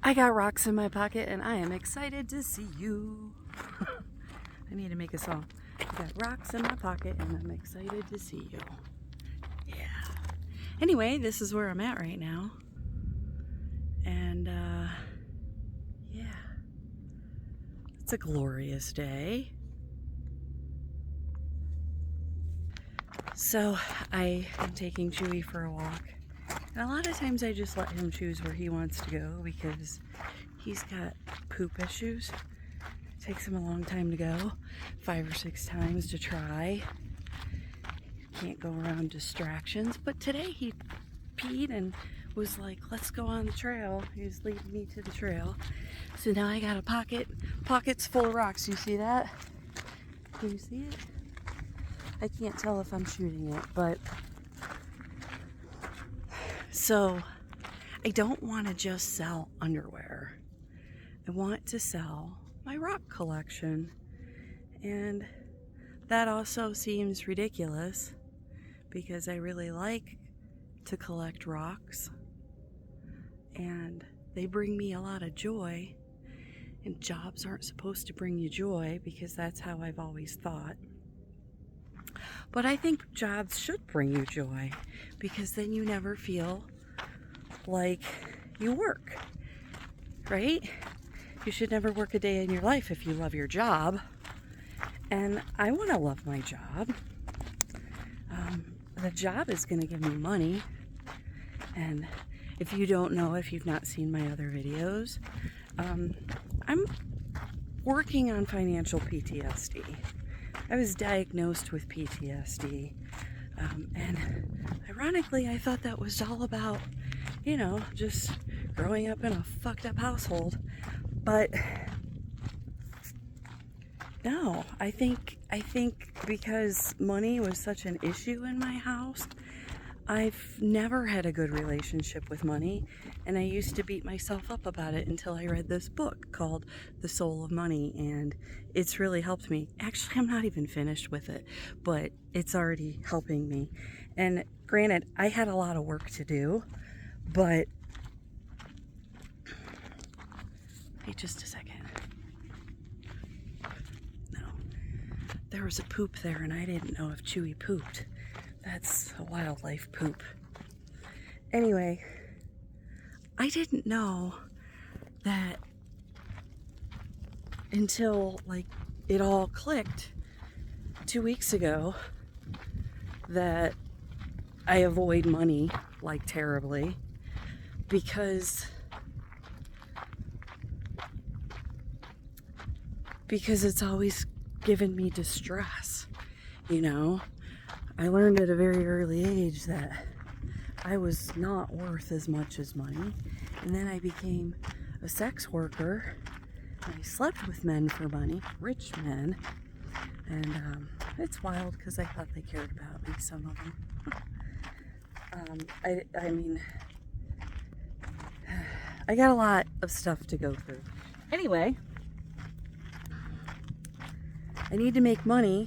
I got rocks in my pocket and I am excited to see you. I need to make a song. I got rocks in my pocket and I'm excited to see you. Yeah. Anyway, this is where I'm at right now. And yeah. It's a glorious day. So I am taking Chewy for a walk. And a lot of times I just let him choose where he wants to go because he's got poop issues. It takes him a long time to go, 5 or 6 times to try. Can't go around distractions. But today he peed and was like, let's go on the trail. He was leading me to the trail. So now I got a pockets full of rocks. You see that? Can you see it? I can't tell if I'm shooting it, but so I don't want to just sell underwear. I want to sell my rock collection. And that also seems ridiculous because I really like to collect rocks and they bring me a lot of joy, and jobs aren't supposed to bring you joy because that's how I've always thought. But I think jobs should bring you joy because then you never feel like you work, right? You should never work a day in your life if you love your job. And I want to love my job. The job is going to give me money. And if you don't know, if you've not seen my other videos, I'm working on financial PTSD. I was diagnosed with PTSD, and ironically, I thought that was all about, you know, just growing up in a fucked up household. But no, I think because money was such an issue in my house, I've never had a good relationship with money, and I used to beat myself up about it until I read this book called The Soul of Money, and it's really helped me. Actually, I'm not even finished with it, but it's already helping me. And granted, I had a lot of work to do, but wait just a second. No, there was a poop there, and I didn't know if Chewy pooped. That's a wildlife poop. Anyway, I didn't know that until like it all clicked 2 weeks ago that I avoid money like terribly because it's always given me distress, you know? I learned at a very early age that I was not worth as much as money. And then I became a sex worker. And I slept with men for money, rich men. And it's wild because I thought they cared about me, some of them. I mean, I got a lot of stuff to go through. Anyway, I need to make money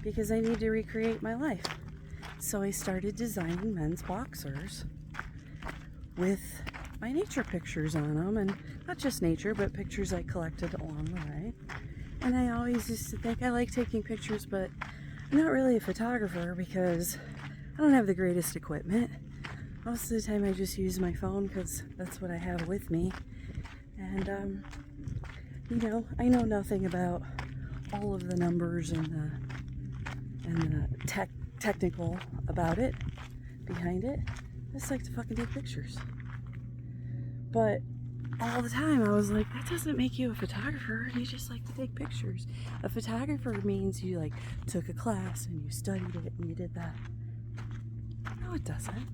because I need to recreate my life. So I started designing men's boxers with my nature pictures on them, and not just nature, but pictures I collected along the way. And I always used to think I like taking pictures, but I'm not really a photographer because I don't have the greatest equipment. Most of the time I just use my phone because that's what I have with me. And, you know, I know nothing about all of the numbers and the technical about it, behind it. I just like to fucking take pictures. But all the time I was like, that doesn't make you a photographer. You just like to take pictures. A photographer means you like took a class and you studied it and you did that. No, it doesn't.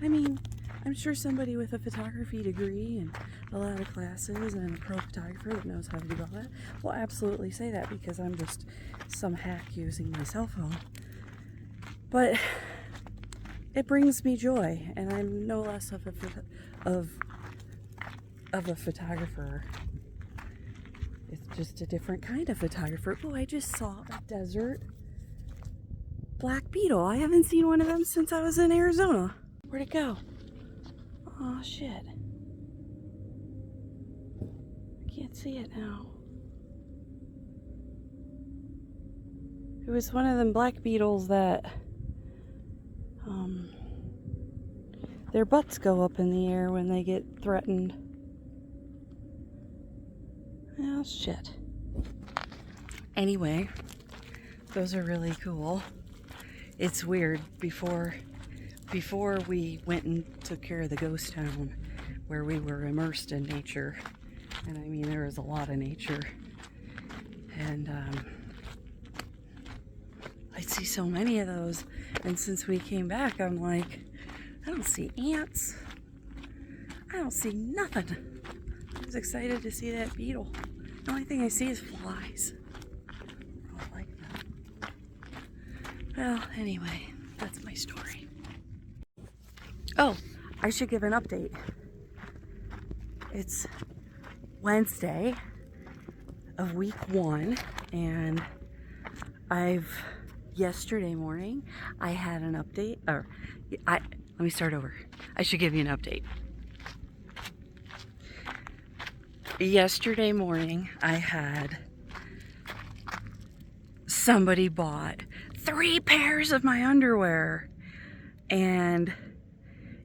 I mean, I'm sure somebody with a photography degree and a lot of classes and a pro photographer that knows how to do all that will absolutely say that because I'm just some hack using my cell phone. But it brings me joy, and I'm no less of a photographer. It's just a different kind of photographer. Oh, I just saw a desert black beetle. I haven't seen one of them since I was in Arizona. Where'd it go? Oh shit. can't see it now. It was one of them black beetles that their butts go up in the air when they get threatened. Oh shit. Anyway, those are really cool. It's weird, before we went and took care of the ghost town where we were immersed in nature, and I mean there was a lot of nature, and I'd see so many of those, and since we came back I'm like, I don't see ants, I don't see nothing. I was excited to see that beetle. The only thing I see is flies. I don't like that. Well, anyway, that's my story. Oh, I should give an update. It's Wednesday of week 1, and yesterday morning I had an update, let me start over. I should give you an update. Yesterday morning I had somebody bought 3 pairs of my underwear, and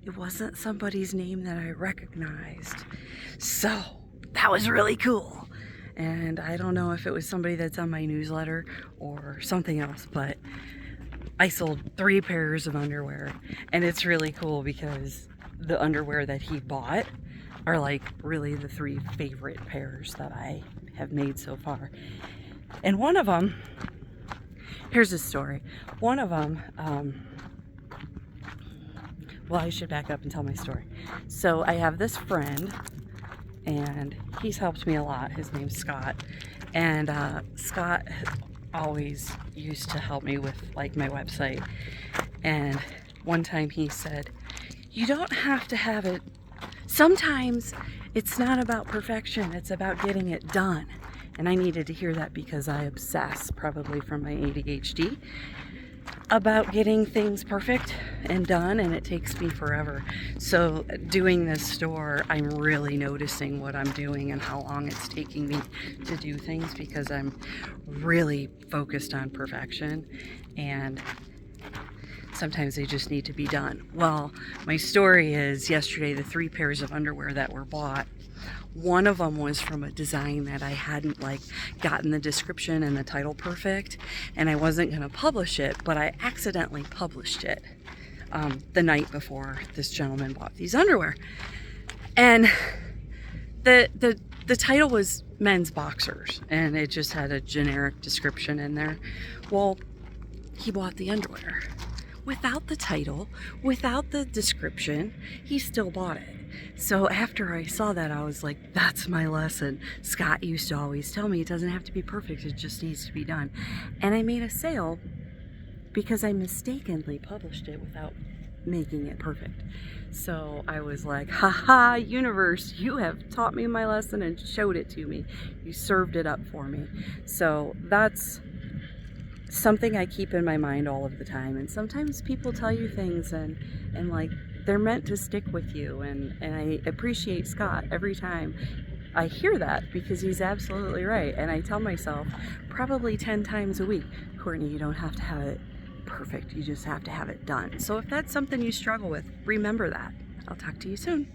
it wasn't somebody's name that I recognized. So that was really cool. And I don't know if it was somebody that's on my newsletter or something else, but I sold 3 pairs of underwear, and it's really cool because the underwear that he bought are like really the 3 favorite pairs that I have made so far. And one of them, here's a story. One of them, well, I should back up and tell my story. So I have this friend, and he's helped me a lot. His name's Scott, and Scott always used to help me with like my website. And one time he said, you don't have to have it, sometimes it's not about perfection, it's about getting it done. And I needed to hear that because I obsess, probably from my ADHD, about getting things perfect and done, and it takes me forever. So doing this store, I'm really noticing what I'm doing and how long it's taking me to do things, because I'm really focused on perfection, and sometimes they just need to be done. Well, my story is, yesterday the 3 pairs of underwear that were bought, one of them was from a design that I hadn't like gotten the description and the title perfect, and I wasn't going to publish it, but I accidentally published it the night before this gentleman bought these underwear. And the title was men's boxers, and it just had a generic description in there. Well, he bought the underwear without the title, without the description. He still bought it. So after I saw that, I was like, that's my lesson. Scott used to always tell me it doesn't have to be perfect, it just needs to be done. And I made a sale because I mistakenly published it without making it perfect. So I was like, haha, universe, you have taught me my lesson and showed it to me. You served it up for me. So that's something I keep in my mind all of the time. And sometimes people tell you things and like, they're meant to stick with you, and I appreciate Scott every time I hear that, because he's absolutely right. And I tell myself probably 10 times a week, Courtney, you don't have to have it perfect, you just have to have it done. So if that's something you struggle with, remember that. I'll talk to you soon.